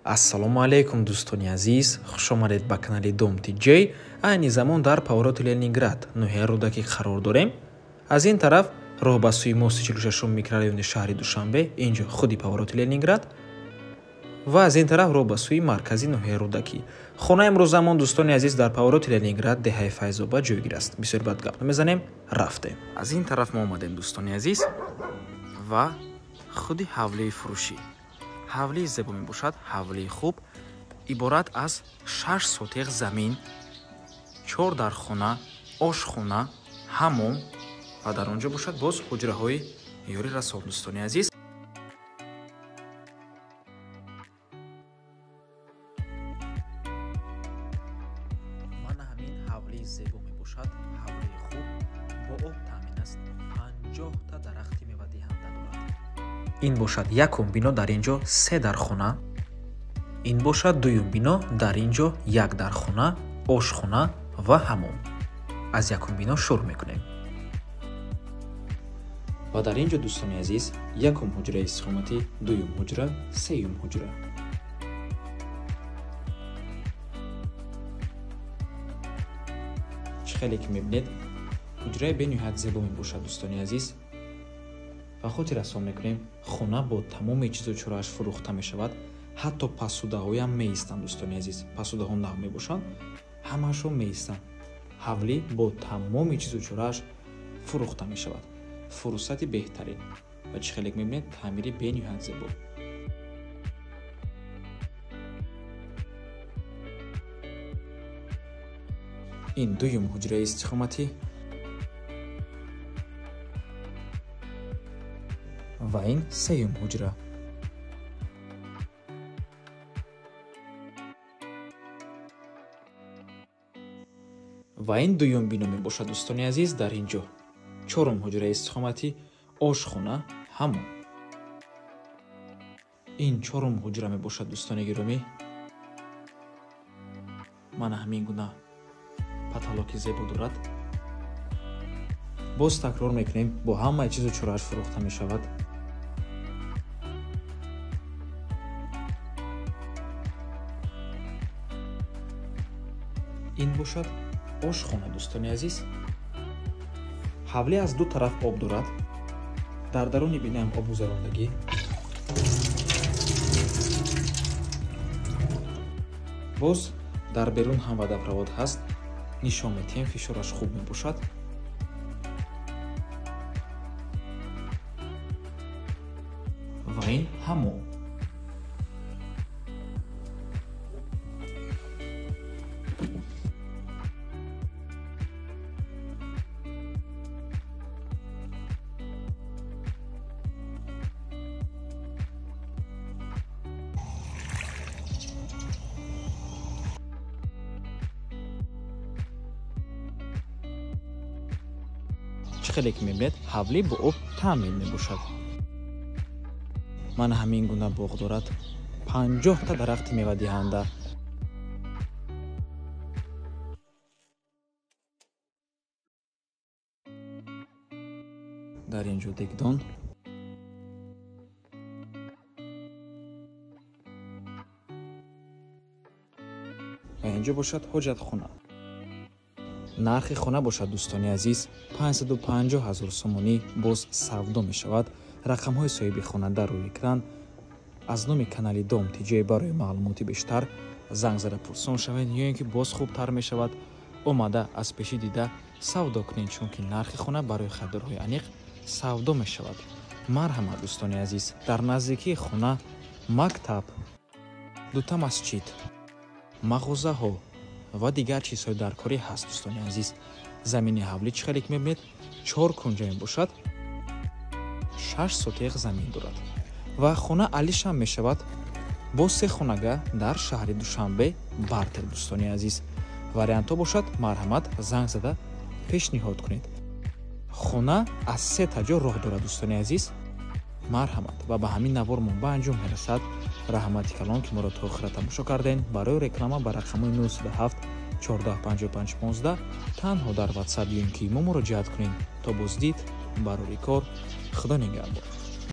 Ассалому алейкум дӯстони азиз, хушомадед ба канали Dom TJ. Айни замон дар повороти Ленинград ноҳияи Рудаки қарор дорем. Аз ин тараф роҳ ба сӯи мости 46 микрорайони шаҳри Душанбе, инҷо худи повороти Ленинград, ва аз ин тараф роҳ ба сӯи маркази ноҳияи Рудаки. Хонаи имрӯзамон дӯстони азиз дар повороти Ленинград, деҳаи Файзобад ҷойгир аст. Бисёр бад гап намезанем, рафтем. Аз ин тараф мо омадем дӯстони азиз ва худи ҳавлии фурӯшӣ. ҳавлии зебо мебошад, ҳавлии хуб, иборат аз 6 сотиқ замин, 4 дар хона, ошхона, ҳамом ва дар он ҷо бошад боз ҳуҷраҳои ёри расол. дӯстони азиз, мана ҳамин ҳавлии зебо мебошад, ҳавлии хуб бо об таъмин аст, 50 та дарахти мевадиҳанда дорад. ин бошад якум бино, дар ин ҷо 3 дар хона, ин бошад дуюм бино, дар ин ҷо 1 дар хона, ошхона ва ҳамом. аз якум бино шурӯъ мекунем. ва дар ин ҷо дӯстони азиз, якум ҳуҷраи истиқоматӣ, дуюм ҳуҷра, сеюм ҳуҷра. чӣ хеле ки мебинед, ҳуҷраи бениҳоят зебо мебошад дӯстони азиз. ва хотир расон мекунем, хона бо тамоми чизу чорааш фурӯхта мешавад. ҳатто пасудаҳоям меистанд дӯстони азиз. Пасудаҳо нав мебошанд, ҳамаашон меистанд. ҳавлӣ бо тамоми чизу чорааш фурӯхта мешавад. фурусати беҳтарин ва чӣ хеле ки мебинед, таъмири бениҳоят зебо. ин дуюм ҳуҷраи истиқоматӣ ва ин сеюм ҳуҷра. ва ин дуюм бино мебошад дӯстони азиз. дар ин ҷо чорум ҳуҷраи истиқоматӣ, ошхона, ҳамон. ин чорум ҳуҷра мебошад дӯстони гиромӣ. мана ҳамин гуна паталоки зебо дорад. боз такрор мекунем, бо ҳамаи чизу чорааш фурӯхта мешавад. ин бошад ошхона дӯстони азиз. ҳавлӣ аз ду тараф об дорад. дар даруни биноам обгузарондагӣ. боз дар берун ҳам водопровод ҳаст. нишон медиҳем, фишораш хуб мебошад. ва ин ҳамон. чӣ хеле ки мебинед, ҳавлӣ бо об таъмин мебошад. мана ҳамин гуна боғ дорад. 50 та дарахти мевадиҳанда. дар ин ҷо дегдон. ва ин ҷо бошад ҳоҷатхона. нархи хона бошад дӯстони азиз 550 000 сомонӣ боз савдо мешавад. рақамҳои соҳиби хонанда рӯи экран. аз номи канали Dom TJ барои маълумоти бештар занг зада пурсон шавед, ё ин ки боз хубтар мешавад, омада аз пеши дида савдо кунед, чунки нархи хона барои харидорҳои аниқ савдо мешавад. марҳамат дӯстони азиз, дар наздикии хона мактаб, дута масҷид, мағозаҳо ва дигар чизҳои даркорӣ ҳаст дӯстони азиз. замини ҳавлӣ чӣ хеле ки мебинед, 4 кунҷа мебошад, 6 сотиқ замин дорад ва хона алишам мешавад бо 3 хонага дар шаҳри Душанбе бартер дӯстони азиз. вариантҳо бошад, марҳамат занг зада пешниҳод кунед. хона аз 3 та ҷо роҳ дорад дӯстони азиз. марҳамат ва ба ҳамин навор мо ба анҷом мерасад. раҳмати калон ки моро то охира тамошо кардем. барои реклама ба рақамҳои 037 14 55 15 танҳо дар WhatsApp ё ин ки мо муроҷиат кунед. то боздид барори кор. худо нигаҳбон.